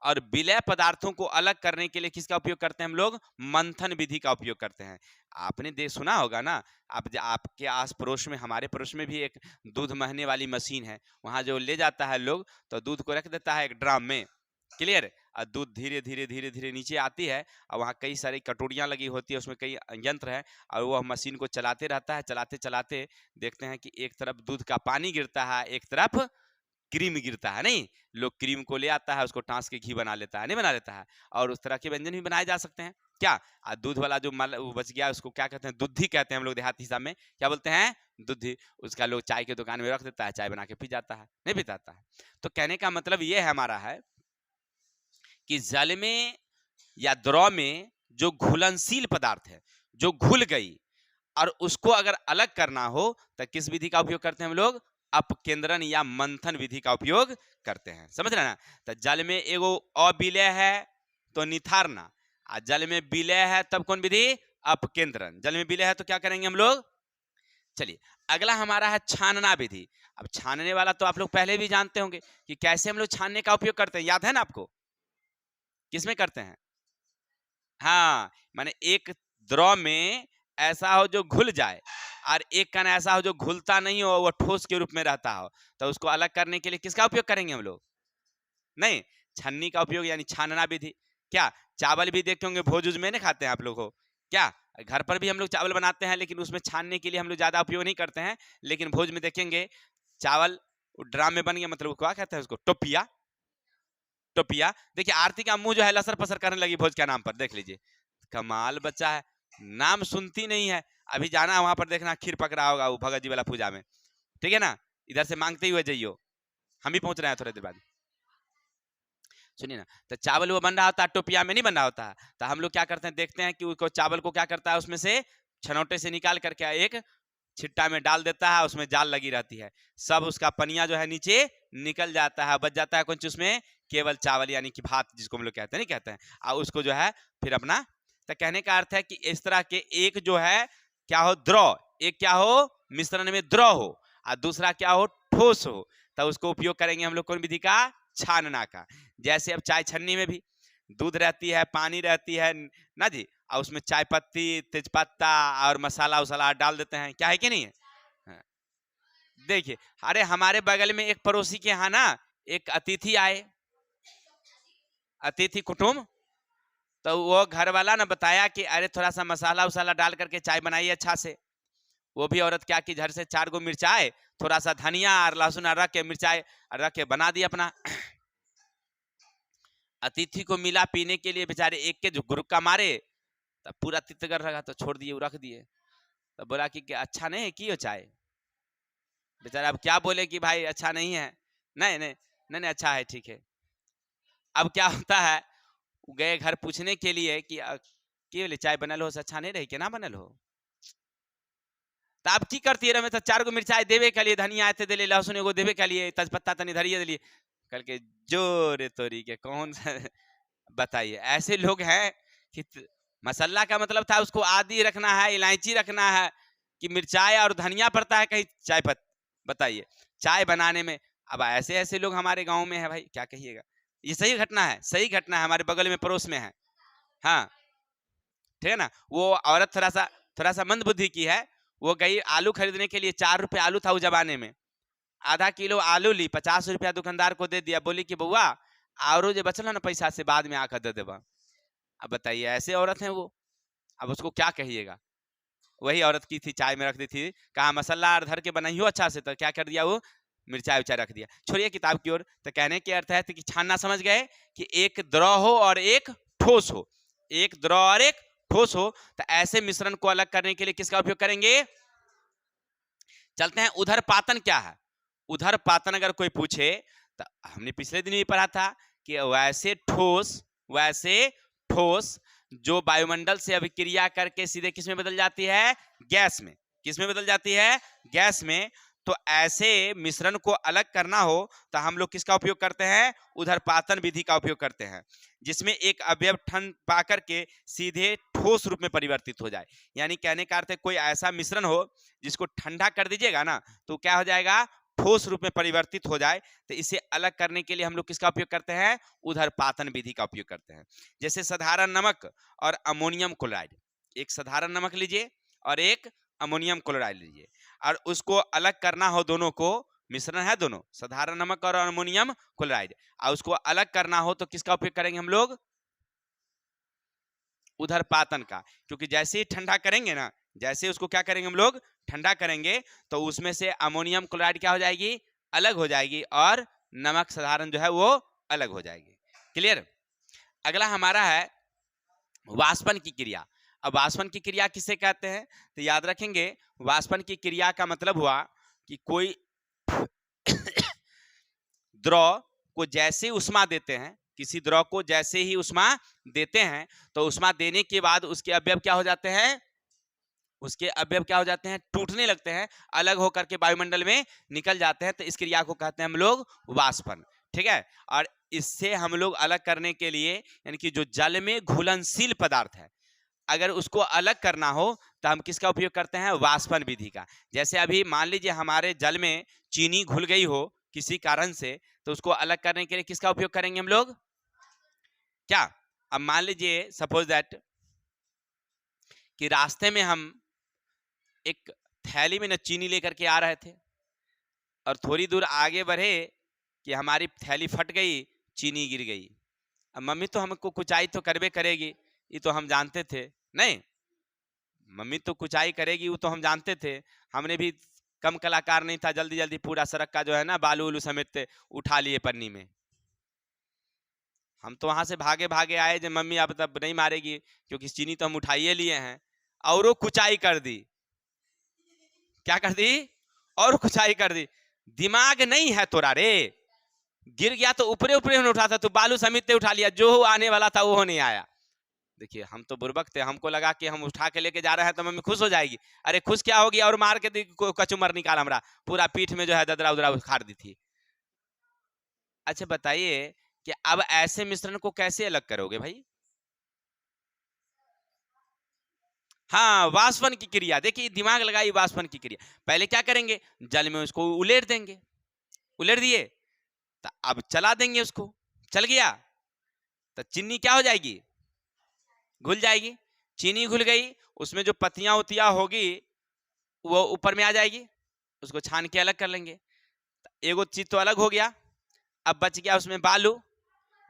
और विलय पदार्थों को अलग करने के लिए किसका उपयोग करते हैं हम लोग? मंथन विधि का उपयोग करते हैं। आपने सुना होगा ना, आपके आस पड़ोस में, हमारे पड़ोस में भी एक दूध महने वाली मशीन है। वहां जो ले जाता है लोग, तो दूध को रख देता है एक ड्राम में। क्लियर? और दूध धीरे धीरे धीरे धीरे नीचे आती है, और वहाँ कई सारी कटोरियाँ लगी होती है, उसमें कई यंत्र है, और वह मशीन को चलाते रहता है। चलाते चलाते देखते हैं कि एक तरफ दूध का पानी गिरता है, एक तरफ क्रीम गिरता है। नहीं, लोग क्रीम को ले आता है, उसको टांस के घी बना लेता है, नहीं बना लेता है। और उस तरह के व्यंजन भी बनाए जा सकते हैं। क्या? दूध वाला जो मल वो बच गया, उसको क्या कहते हैं? दुद्धि कहते हैं हम लोग देहाती हिसाब में। क्या बोलते हैं? दुद्धि। उसका लोग चाय की दुकान में रख देता है, चाय बना के पी जाता है, नहीं पीता है। तो कहने का मतलब ये है हमारा है कि जल में या द्रव में जो घुलनशील पदार्थ है, जो घुल गई, और उसको अगर अलग करना हो तो किस विधि का उपयोग करते हैं हम लोग? अपकेंद्रन या मंथन विधि का उपयोग करते हैं। समझ रहे ना? तो जल में एगो अविलय है तो निथारना, और जल में विलय है तब कौन विधि? अपकेंद्रन। जल में विलय है तो क्या करेंगे हम लोग? चलिए, अगला हमारा है छानना विधि। अब छानने वाला तो आप लोग पहले भी जानते होंगे कि कैसे हम लोग छानने का उपयोग करते हैं। याद है ना आपको? किसमें करते हैं? हाँ, माने एक द्रव में ऐसा हो जो घुल जाए, और एक कण ऐसा हो जो घुलता नहीं हो, वो ठोस के रूप में रहता हो, तो उसको अलग करने के लिए किसका उपयोग करेंगे हम लोग? नहीं, छन्नी का उपयोग, यानी छानना विधि। क्या? चावल भी देखे होंगे भोज में नहीं खाते हैं आप लोग हो क्या? घर पर भी हम लोग चावल बनाते हैं, लेकिन उसमें छानने के लिए हम लोग ज्यादा उपयोग नहीं करते हैं। लेकिन भोज में देखेंगे चावल ड्राम में बन गया, मतलब क्या कहते हैं उसको? टोपिया। टोपिया। देखिए आरती का मुंह जो है लसर पसर करने लगी भोज के नाम पर, देख लीजिए। कमाल बच्चा है, नाम सुनती नहीं है। अभी जाना वहां पर, देखना खीर पक रहा होगा वो भगत जी वाला पूजा में, ठीक है ना? इधर से मांगते हुए जाइयो, हम भी पहुंच रहे हैं थोड़ी देर बाद। सुनिए ना, तो चावल वो बन रहा होता है, टोपिया में नहीं बन रहा होता है। तो हम लोग क्या करते हैं, देखते हैं कि उसको चावल को क्या करता है, उसमें से छनौटे से निकाल करके एक छिट्टा में डाल देता है, उसमें जाल लगी रहती है। सब उसका पनिया जो है नीचे निकल जाता है, बच जाता है कुछ उसमें केवल चावल, यानी कि भात जिसको हम लोग कहते हैं, नहीं कहते हैं। और उसको जो है फिर अपना, तो कहने का अर्थ है कि इस तरह के एक जो है क्या हो? द्रव। एक क्या हो? मिश्रण में द्रव हो, और दूसरा क्या हो? ठोस हो। तो उसको उपयोग करेंगे हम लोग कौन विधि का? छानना का। जैसे अब चाय छन्नी में भी दूध रहती है, पानी रहती है ना जी, और उसमें चाय पत्ती, तेजपत्ता और मसाला उसाला डाल देते हैं, क्या है कि नहीं है? हाँ। देखिए, अरे हमारे बगल में एक पड़ोसी के यहाँ ना एक अतिथि आए, अतिथि कुटुंब, तो वो घर वाला ना बताया कि अरे थोड़ा सा मसाला उसाला डाल करके चाय बनाइए अच्छा से। वो भी औरत क्या की, घर से 4 गो मिर्चाई, थोड़ा सा धनिया और लहसुन रख के, मिर्चाई रख के बना दिया अपना। अतिथि को मिला पीने के लिए, बेचारे एक के जो गुरुक्का मारे तब पूरा तितगर रहा, तो छोड़ दिए, रख दिए। तो बोला कि अच्छा नहीं है की हो चाय। बेचारा अब क्या बोले कि भाई अच्छा नहीं है, नहीं नहीं नहीं नहीं अच्छा है, ठीक है। अब क्या होता है, गए घर पूछने के लिए कि बोले चाय बनल हो से अच्छा नहीं रही, केना बनल हो। तो आप की करती है, तो 4 गो मिर्चाई देवे के लिए, धनिया ऐसे दिले, लहसुन एगो देवे के लिए, तेजपत्ता तनी धरिए दिलिए। कल के जोरे तोरी के कौन सा बताइए, ऐसे लोग हैं कि मसाला का मतलब था उसको आदि रखना है, इलायची रखना है, कि मिर्चाई और धनिया पड़ता है कहीं चाय पत्ती। बताइए चाय बनाने में। अब ऐसे ऐसे लोग हमारे गांव में है भाई, क्या कहिएगा। ये सही घटना है, सही घटना है, हमारे बगल में पड़ोस में है। हाँ ठीक है ना। वो औरत थोड़ा सा मंद बुद्धि की है। वो गई आलू खरीदने के लिए, 4 रुपए आलू था उस जमाने में। आधा किलो आलू ली, 50 रुपया दुकानदार को दे दिया, बोली कि बउआ और जो बचल ना पैसा से बाद में आकर दे देवा। अब बताइए ऐसे औरत है वो, अब उसको क्या कहिएगा। वही औरत की थी, चाय में रख दी थी, कहा मसाला और धर के बनाइयो अच्छा से, तो क्या कर दिया वो, मिर्चाई उर्चाई रख दिया। छोड़िए किताब की ओर। तो कहने के अर्थ है कि छानना समझ गए कि एक द्रव हो और एक ठोस हो, एक द्रव और एक ठोस हो। तो ऐसे मिश्रण को अलग करने के लिए किसका उपयोग करेंगे। चलते हैं उधर पातन क्या है। उधर पातन अगर कोई पूछे तो हमने पिछले दिन भी पढ़ा था कि वैसे ठोस जो वायुमंडल से अभिक्रिया करके सीधे किस में बदल जाती है, गैस में। किस में बदल जाती है, गैस में। तो ऐसे मिश्रण को अलग करना हो तो हम लोग किसका उपयोग करते हैं, उधर पातन विधि का उपयोग करते हैं, जिसमें एक अवयव ठंड पाकर के सीधे ठोस रूप में परिवर्तित हो जाए। यानी कहने का अर्थ है कोई ऐसा मिश्रण हो जिसको ठंडा कर दीजिएगा ना तो क्या हो जाएगा, ठोस रूप में परिवर्तित हो जाए। तो इसे अलग करने के लिए हम लोग किसका उपयोग करते हैं, उधर पातन विधि का उपयोग करते हैं। जैसे साधारण नमक और अमोनियम क्लोराइड, एक साधारण नमक लीजिए और एक अमोनियम क्लोराइड लीजिए, और उसको अलग करना हो, दोनों को मिश्रण है दोनों, साधारण नमक और अमोनियम क्लोराइड, और उसको अलग करना हो तो किसका उपयोग करेंगे हम लोग, उधर पातन का। क्योंकि जैसे ही ठंडा करेंगे ना, जैसे उसको क्या करेंगे हम लोग, ठंडा करेंगे, तो उसमें से अमोनियम क्लोराइड क्या हो जाएगी, अलग हो जाएगी, और नमक साधारण जो है वो अलग हो जाएगी। क्लियर। अगला हमारा है वाष्पन की क्रिया। अब वाष्पन की क्रिया किसे कहते हैं, तो याद रखेंगे वाष्पन की क्रिया का मतलब हुआ कि कोई द्रव को जैसे उष्मा देते हैं, किसी द्रव को जैसे ही उष्मा देते हैं तो उष्मा देने के बाद उसके अवयव क्या हो जाते हैं, उसके अवयव क्या हो जाते हैं, टूटने लगते हैं, अलग होकर के वायुमंडल में निकल जाते हैं। तो इस क्रिया को कहते हैं हम लोग वाष्पन। ठीक है। और इससे हम लोग अलग करने के लिए, यानी कि जो जल में घुलनशील पदार्थ है, अगर उसको अलग करना हो तो हम किसका उपयोग करते हैं, वाष्पन विधि का। जैसे अभी मान लीजिए हमारे जल में चीनी घुल गई हो किसी कारण से, तो उसको अलग करने के लिए किसका उपयोग करेंगे हम लोग, क्या। अब मान लीजिए सपोज दैट कि रास्ते में हम एक थैली में न चीनी लेकर के आ रहे थे, और थोड़ी दूर आगे बढ़े कि हमारी थैली फट गई, चीनी गिर गई। अब मम्मी तो हमको कुचाई तो करबे करेगी, ये तो हम जानते थे, नहीं मम्मी तो कुचाई करेगी वो तो हम जानते थे। हमने भी कम कलाकार नहीं था, जल्दी जल्दी पूरा सड़क का जो है ना बालू उलू समेटते उठा लिए पन्नी में। हम तो वहां से भागे भागे आए जब मम्मी अब तब नहीं मारेगी, क्योंकि चीनी तो हम उठाइए लिए हैं, और वो कुचाई कर दी। क्या कर दी, और कुचाई कर दी। दिमाग नहीं है तोरा रे, गिर गया तो ऊपरे ऊपरे उठा था, तो बालू समेटते उठा लिया, जो आने वाला था वो नहीं आया। देखिए हम तो बुर्बक थे, हमको लगा कि हम उठा के लेके जा रहे हैं तो मम्मी खुश हो जाएगी। अरे खुश क्या होगी, और मार के कचुमर निकाल, हमरा पूरा पीठ में जो है ददरा उदरा उखाड़ दी थी। अच्छा बताइए कि अब ऐसे मिश्रण को कैसे अलग करोगे भाई। हाँ वाष्पन की क्रिया, देखिए दिमाग लगाई, वाष्पन की क्रिया। पहले क्या करेंगे, जल में उसको उलेट देंगे, उलेट दिए तो अब चला देंगे उसको, चल गया तो चीनी क्या हो जाएगी, घुल जाएगी। चीनी घुल गई, उसमें जो पत्तियां उत्तियां होगी वो ऊपर में आ जाएगी, उसको छान के अलग कर लेंगे। एगो चीज तो अलग हो गया, अब बच गया उसमें बालू,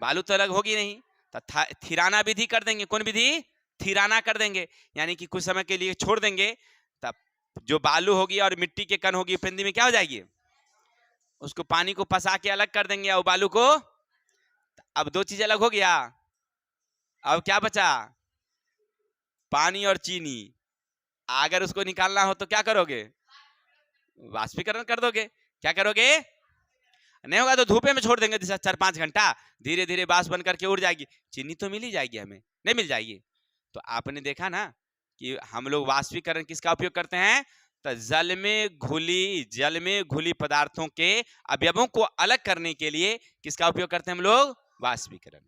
बालू तो अलग होगी नहीं, तो थिराना विधि कर देंगे। कौन विधि, थिराना कर देंगे, यानी कि कुछ समय के लिए छोड़ देंगे, तब जो बालू होगी और मिट्टी के कण होगी पिंडी में क्या हो जाएगी, उसको पानी को फंसा के अलग कर देंगे और बालू को, अब दो चीज अलग हो गया, अब क्या बचा, पानी और चीनी। अगर उसको निकालना हो तो क्या करोगे, वाष्पीकरण कर दोगे। क्या करोगे, नहीं होगा तो धूपे में छोड़ देंगे जैसे 4-5 घंटा, धीरे धीरे वाष्प बन करके उड़ जाएगी, चीनी तो मिल ही जाएगी हमें, नहीं मिल जाएगी। तो आपने देखा ना कि हम लोग वाष्पीकरण किसका उपयोग करते हैं, तो जल में घुली पदार्थों के अवयवों को अलग करने के लिए किसका उपयोग करते हैं हम लोग, वाष्पीकरण।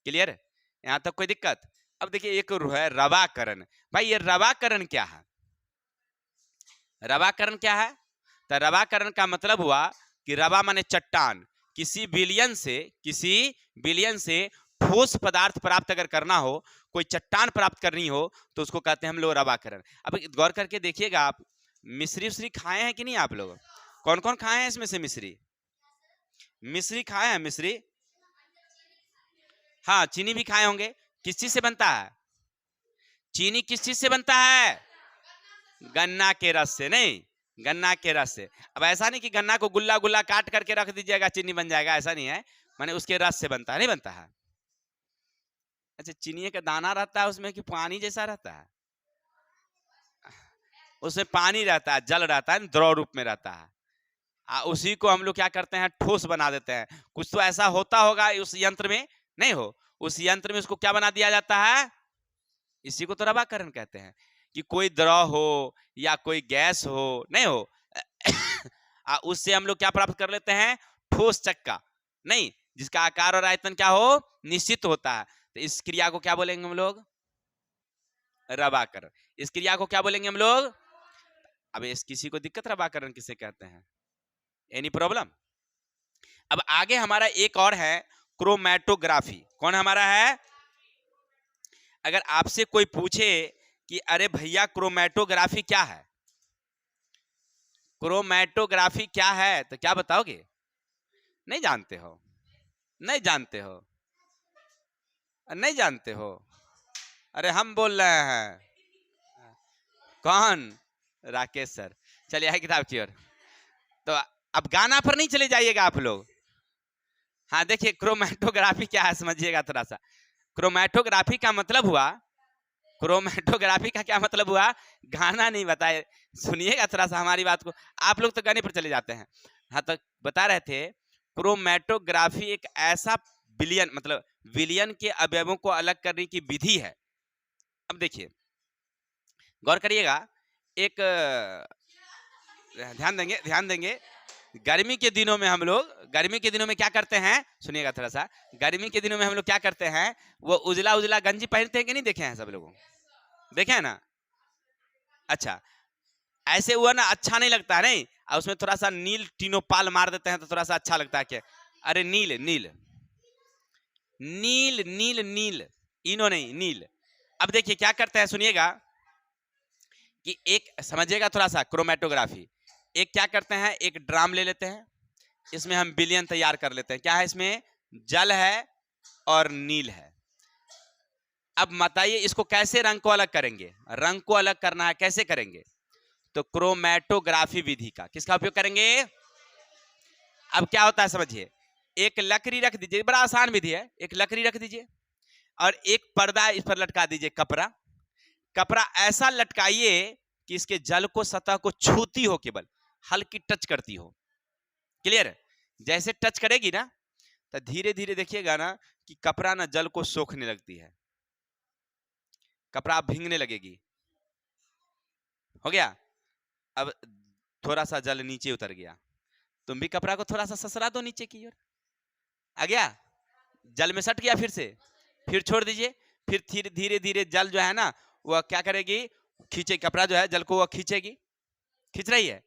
क्लियर है, यहां तक कोई दिक्कत। अब देखिए एक है रवाकरण। भाई ये रवाकरण क्या है, रवाकरण क्या है, तो रवाकरण का मतलब हुआ कि रवा माने चट्टान, किसी विलयन से ठोस पदार्थ प्राप्त अगर करना हो, कोई चट्टान प्राप्त करनी हो तो उसको कहते हैं हम लोग रवाकरण। अब गौर करके देखिएगा आप, मिश्री खाए हैं कि नहीं आप लोग, कौन कौन खाए हैं इसमें से मिश्री खाए हैं, मिश्री, हाँ चीनी भी खाए होंगे। किस चीज से बनता है चीनी, किस चीज से बनता है, गन्ना के रस से, नहीं गन्ना के रस से। अब ऐसा नहीं कि गन्ना को गुल्ला गुल्ला काट करके रख दीजिएगा चीनी बन जाएगा, ऐसा नहीं है, माने उसके रस से बनता है, नहीं बनता है। अच्छा चीनी का दाना रहता है उसमें कि पानी जैसा रहता है, उसमें पानी रहता है, जल रहता है, द्रव रूप में रहता है। उसी को हम लोग क्या करते हैं, ठोस बना देते हैं। कुछ तो ऐसा होता होगा उस यंत्र में, नहीं हो, उस यंत्र में उसको क्या बना दिया जाता है, इसी को तो रवाकरण कहते हैं। कि कोई द्रव हो या कोई गैस हो, नहीं हो उससे हम लोग क्या प्राप्त कर लेते हैं, ठोस चक्का, नहीं जिसका आकार और आयतन क्या हो, निश्चित होता है। तो इस क्रिया को क्या बोलेंगे हम लोग, रवाकरण। इस क्रिया को क्या बोलेंगे हम लोग। अब इस किसी को दिक्कत, रवाकरण किसे कहते हैं, एनी प्रॉब्लम। अब आगे हमारा एक और है क्रोमैटोग्राफी। कौन हमारा है, अगर आपसे कोई पूछे कि अरे भैया क्रोमैटोग्राफी क्या है, क्रोमैटोग्राफी क्या है, तो क्या बताओगे, नहीं जानते हो, नहीं जानते हो, नहीं जानते हो। अरे हम बोल रहे हैं, कौन, राकेश सर। चलिए आइए किताब की ओर। तो अब गाना पर नहीं चले जाइएगा आप लोग। हाँ देखिए क्रोमैटोग्राफी क्या है समझिएगा थोड़ा सा। क्रोमैटोग्राफी का मतलब हुआ, क्रोमैटोग्राफी का क्या मतलब हुआ, गाना नहीं बताए, सुनिएगा थोड़ा सा हमारी बात को। आप लोग तो गाने पर चले जाते हैं। हाँ तो बता रहे थे क्रोमैटोग्राफी एक ऐसा विलयन के अवयवों को अलग करने की विधि है। अब देखिए गौर करिएगा, एक ध्यान देंगे गर्मी के दिनों में हम लोग, गर्मी के दिनों में क्या करते हैं, सुनिएगा थोड़ा सा, गर्मी के दिनों में हम लोग क्या करते हैं, वो उजला उजला गंजी पहनते हैं कि नहीं, देखे हैं सब लोगों, देखे हैं ना। अच्छा ऐसे हुआ ना, अच्छा नहीं लगता है, नहीं, और उसमें थोड़ा सा नील टीनोपाल मार देते हैं तो थोड़ा सा अच्छा लगता है। क्या, अरे नील नील नील नील नील, इनो नहीं, नील। अब देखिए क्या करते हैं, सुनिएगा कि एक समझिएगा थोड़ा सा क्रोमैटोग्राफी। एक क्या करते हैं, एक ड्राम ले लेते हैं, इसमें हम विलयन तैयार कर लेते हैं। क्या है इसमें, जल है और नील है। अब बताइए इसको कैसे रंग को अलग करेंगे, रंग को अलग करना है कैसे करेंगे, तो क्रोमैटोग्राफी विधि का, किसका उपयोग करेंगे। अब क्या होता है समझिए, एक लकड़ी रख दीजिए, बड़ा आसान विधि है, एक लकड़ी रख दीजिए और एक पर्दा इस पर लटका दीजिए, कपड़ा। कपड़ा ऐसा लटकाइए कि इसके जल को, सतह को छूती हो, केवल हल्की टच करती हो। क्लियर, जैसे टच करेगी ना तो धीरे धीरे देखिएगा ना कि कपड़ा ना जल को सोखने लगती है, कपड़ा भींगने लगेगी। हो गया, अब थोड़ा सा जल नीचे उतर गया, तुम भी कपड़ा को थोड़ा सा ससरा दो नीचे की ओर, आ गया, जल में सट गया, फिर छोड़ दीजिए, फिर धीरे धीरे जल जो है ना वह क्या करेगी, खींचे, कपड़ा जो है जल को वह खींचेगी, खींच रही है।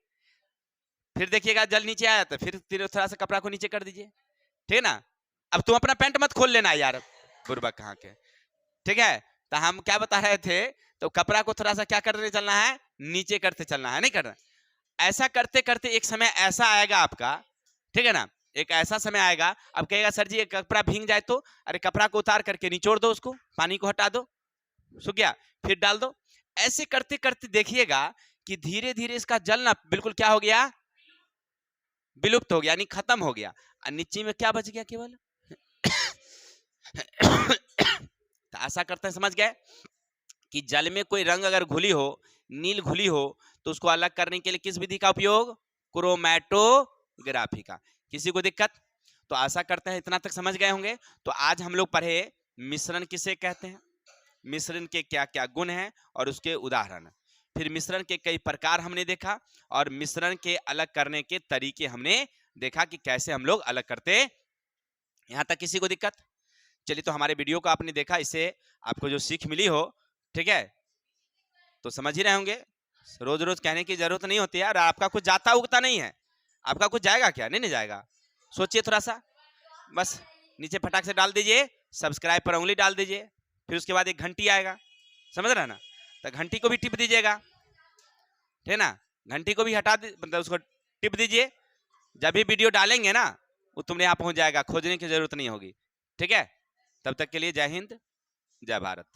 फिर देखिएगा जल नीचे आया तो फिर थोड़ा सा कपड़ा को नीचे कर दीजिए, ठीक है ना। अब तुम अपना पैंट मत खोल लेना यार, बुर्बक कहाँ के, ठीक है। तो हम क्या बता रहे थे, तो कपड़ा को थोड़ा सा क्या करते चलना है, नीचे करते चलना है, नहीं करना। ऐसा करते करते एक समय ऐसा आएगा आपका, ठीक है ना, एक ऐसा समय आएगा, अब कहेगा सर जी ये कपड़ा भींग जाए तो, अरे कपड़ा को उतार करके निचोड़ दो, उसको पानी को हटा दो, सूख गया, फिर डाल दो। ऐसे करते करते देखिएगा कि धीरे धीरे इसका जलना बिल्कुल क्या हो गया, विलुप्त हो गया, यानी खत्म हो गया। और नीचे में क्या बच गया केवल तो आशा करते हैं समझ गए कि जल में कोई रंग अगर घुली हो, नील घुली हो, तो उसको अलग करने के लिए किस विधि का उपयोग, क्रोमैटोग्राफी का। किसी को दिक्कत? तो आशा करते हैं इतना तक समझ गए होंगे। तो आज हम लोग पढ़े मिश्रण किसे कहते हैं, मिश्रण के क्या क्या गुण हैं और उसके उदाहरण, फिर मिश्रण के कई प्रकार हमने देखा, और मिश्रण के अलग करने के तरीके हमने देखा कि कैसे हम लोग अलग करते। यहां तक किसी को दिक्कत? चलिए, तो हमारे वीडियो को आपने देखा, इससे आपको जो सीख मिली हो, ठीक है, तो समझ ही रहे होंगे। रोज रोज कहने की जरूरत नहीं होती यार, आपका कुछ जाता उगता नहीं है, आपका कुछ जाएगा क्या, नहीं जाएगा। सोचिए थोड़ा सा, बस नीचे फटाक से डाल दीजिए, सब्सक्राइब पर उंगली डाल दीजिए, फिर उसके बाद एक घंटी आएगा, समझ रहे ना, तो घंटी को भी टिप दीजिएगा, ठीक है ना, घंटी को भी हटा मतलब उसको टिप दीजिए, जब भी वीडियो डालेंगे ना वो तुमने यहाँ पहुंच जाएगा, खोजने की जरूरत नहीं होगी। ठीक है, तब तक के लिए जय हिंद, जय भारत।